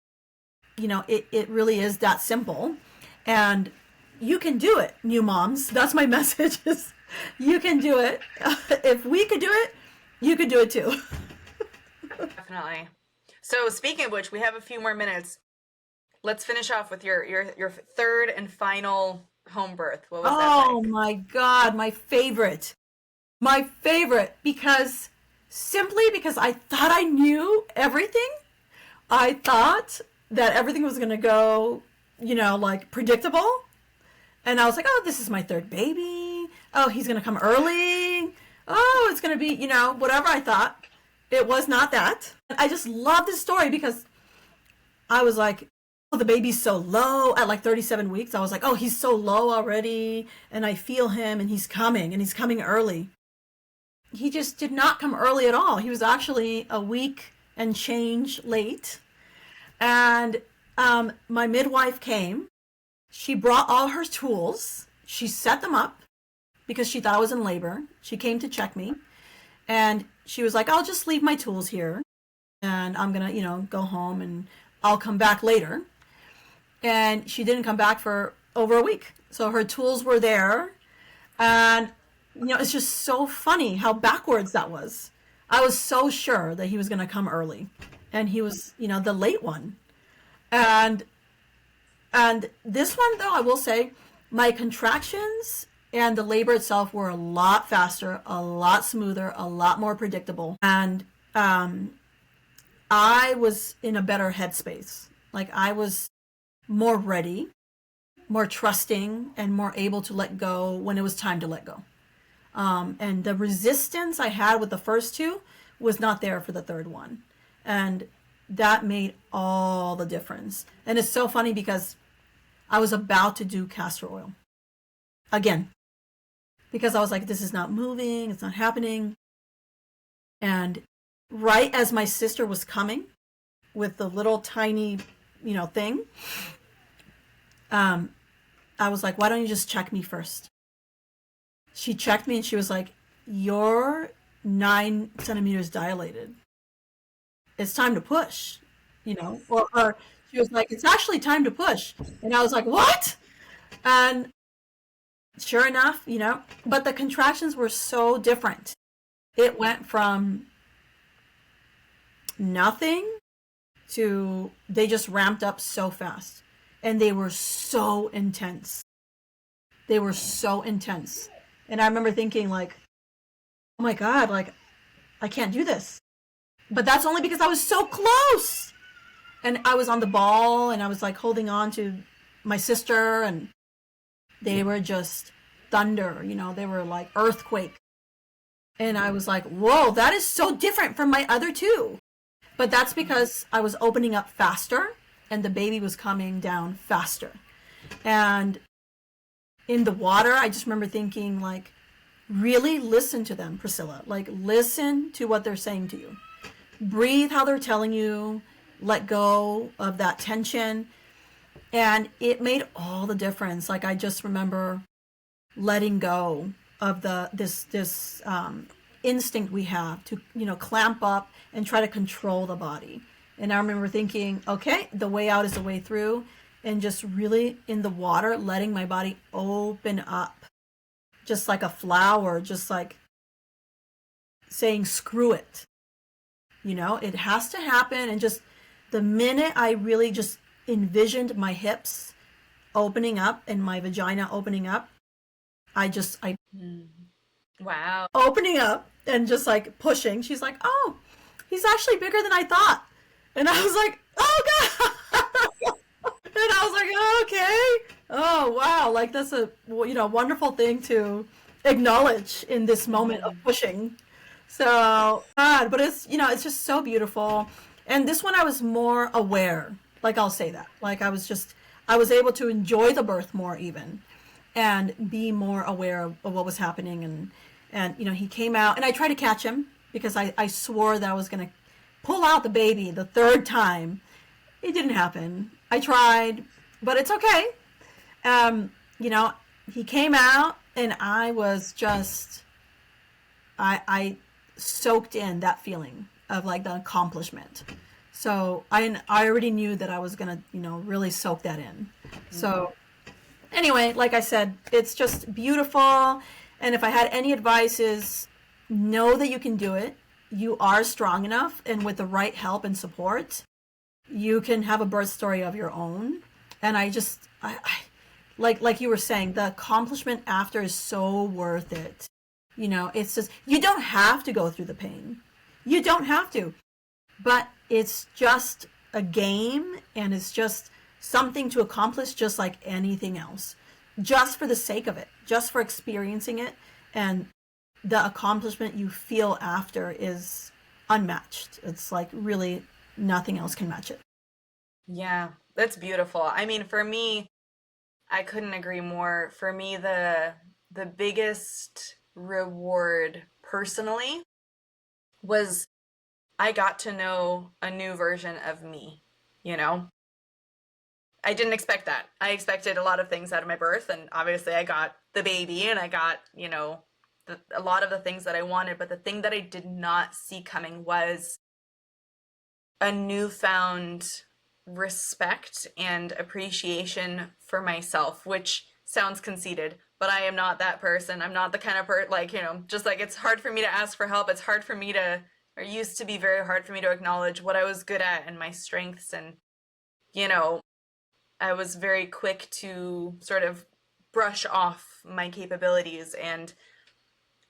it really is that simple. And you can do it, new moms. That's my message, is you can do it. If we could do it, you could do it too. Definitely. So speaking of which, we have a few more minutes. Let's finish off with your third and final home birth. What was that like? Oh my God, my favorite. My favorite, because I thought I knew everything. I thought that everything was going to go, like, predictable. And I was like, "Oh, this is my third baby. Oh, he's going to come early. Oh, it's going to be, whatever I thought." It was not that. I just love this story because I was like, "Oh, the baby's so low at like 37 weeks. I was like, "Oh, he's so low already. And I feel him, and he's coming early." He just did not come early at all. He was actually a week and change late. And my midwife came. She brought all her tools. She set them up because she thought I was in labor. She came to check me. And she was like, "I'll just leave my tools here. And I'm going to, go home, and I'll come back later." And she didn't come back for over a week. So her tools were there. And it's just so funny how backwards that was. I was so sure that he was going to come early, and he was, the late one. And this one, though, I will say, my contractions and the labor itself were a lot faster, a lot smoother, a lot more predictable. And I was in a better headspace. Like, I was more ready, more trusting, and more able to let go when it was time to let go. And the resistance I had with the first two was not there for the third one. And that made all the difference. And it's so funny because I was about to do castor oil again, because I was like, "This is not moving. It's not happening." And right as my sister was coming with the little tiny, thing, I was like, "Why don't you just check me first?" She checked me, and she was like, "You're 9 centimeters dilated. It's time to push," or she was like, "It's actually time to push." And I was like, "What?" And sure enough, but the contractions were so different. It went from nothing to they just ramped up so fast. And they were so intense. They were so intense. And I remember thinking, like, oh my God, like, I can't do this. But that's only because I was so close. And I was on the ball and I was like holding on to my sister, and they were just thunder, they were like earthquake. And I was like, whoa, that is so different from my other two. But that's because I was opening up faster and the baby was coming down faster. And in the water, I just remember thinking, like, really listen to them, Priscilla. Like, listen to what they're saying to you. Breathe how they're telling you. Let go of that tension. And it made all the difference. Like, I just remember letting go of this instinct we have to, clamp up and try to control the body. And I remember thinking, okay, the way out is the way through. And just really in the water, letting my body open up. Just like a flower, just like saying, screw it. It has to happen. And just the minute I really just envisioned my hips opening up and my vagina opening up, Wow. opening up and just like pushing. She's like, oh, he's actually bigger than I thought. And I was like, oh God. And I was like, oh, okay. Oh, wow. Like, that's a, wonderful thing to acknowledge in this moment of pushing. So, God, but it's just so beautiful. And this one I was more aware. Like, I'll say that. Like, I was able to enjoy the birth more even and be more aware of what was happening. And he came out and I tried to catch him because I swore that I was going to pull out the baby the third time. It didn't happen. I tried, but it's okay. He came out and I was just, I soaked in that feeling of like the accomplishment. So I already knew that I was going to, really soak that in. So anyway, like I said, it's just beautiful. And if I had any advice is know that you can do it. You are strong enough, and with the right help and support, you can have a birth story of your own. And I like you were saying, the accomplishment after is so worth it. It's just, you don't have to go through the pain. You don't have to. But it's just a game, and it's just something to accomplish just like anything else. Just for the sake of it, just for experiencing it. And the accomplishment you feel after is unmatched. It's like really nothing else can match it. Yeah, that's beautiful. I mean, for me, I couldn't agree more. For me, the biggest reward personally was I got to know a new version of me, I didn't expect that. I expected a lot of things out of my birth, and obviously I got the baby and I got, a lot of the things that I wanted, but the thing that I did not see coming was a newfound respect and appreciation for myself, which sounds conceited, but I am not that person. I'm not the kind of person, just like it's hard for me to ask for help. It's hard for me to, or used to be very hard for me to acknowledge what I was good at and my strengths. And, I was very quick to sort of brush off my capabilities. And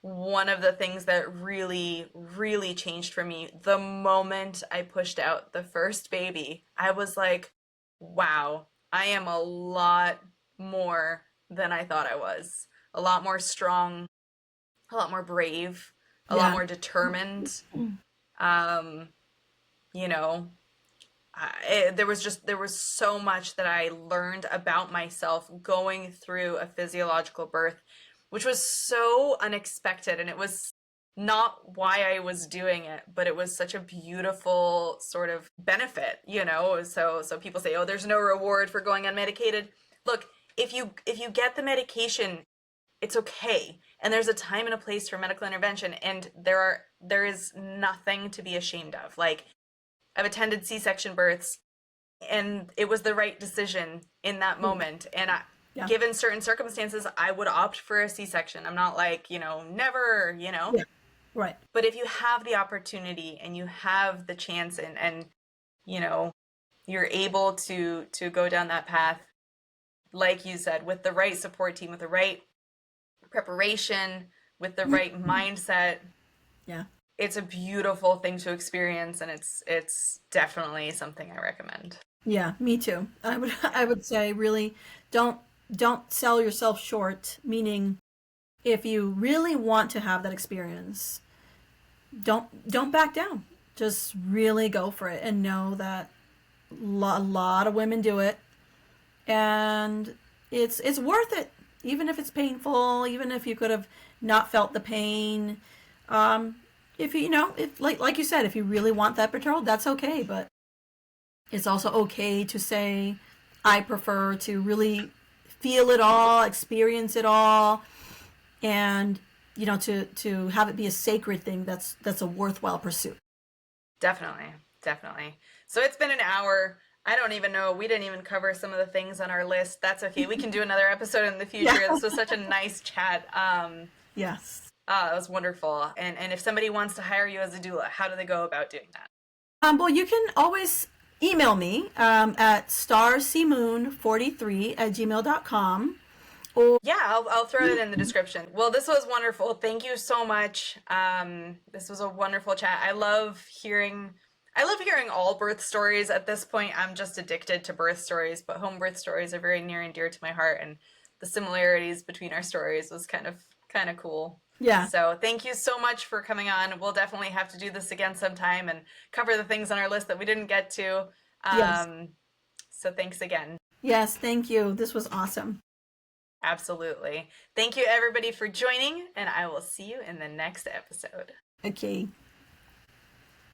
one of the things that really, really changed for me, the moment I pushed out the first baby, I was like, wow, I am a lot more than I thought I was. A lot more strong, a lot more brave, a lot more determined. You know, there was so much that I learned about myself going through a physiological birth, which was so unexpected, and it was not why I was doing it, but it was such a beautiful sort of benefit, So people say, "Oh, there's no reward for going unmedicated." Look, if you get the medication, it's okay. And there's a time and a place for medical intervention, and there is nothing to be ashamed of. Like, I've attended C-section births, and it was the right decision in that moment. And Yeah. given certain circumstances, I would opt for a C-section. I'm not like, never, Yeah. Right. but if you have the opportunity and you have the chance and you know, you're able to go down that path, like you said, with the right support team, with the right preparation, with the right mindset, Yeah. it's a beautiful thing to experience, and it's definitely something I recommend. Yeah, me too. I Yeah. would say really don't don't sell yourself short, meaning if you really want to have that experience, don't back down. Just really go for it and know that a lot of women do it, and it's worth it, even if it's painful, even if you could have not felt the pain. Um, if if like you said, if you really want that betrothed, that's okay. But it's also okay to say, I prefer to really feel it all, experience it all, and to have it be a sacred thing that's a worthwhile pursuit. Definitely, definitely. So it's been an hour. I don't even know. We didn't even cover some of the things on our list. That's okay. We can do another episode in the Yeah. future. This was such a nice chat. Yes. It was wonderful. And if somebody wants to hire you as a doula, how do they go about doing that? Well, you can always email me at starseamoon43@gmail.com. Or Yeah, I'll throw it in the description. Well, this was wonderful. Thank you so much. This was a wonderful chat. I love hearing all birth stories. At this point, I'm just addicted to birth stories, but home birth stories are very near and dear to my heart, and the similarities between our stories was kind of cool. yeah, So thank you so much for coming on. We'll definitely have to do this again sometime and cover the things on our list that we didn't get to. yes, So thanks again. yes. Thank you. This was awesome. Absolutely. Thank you, everybody, for joining, and I will see you in the next episode. Okay.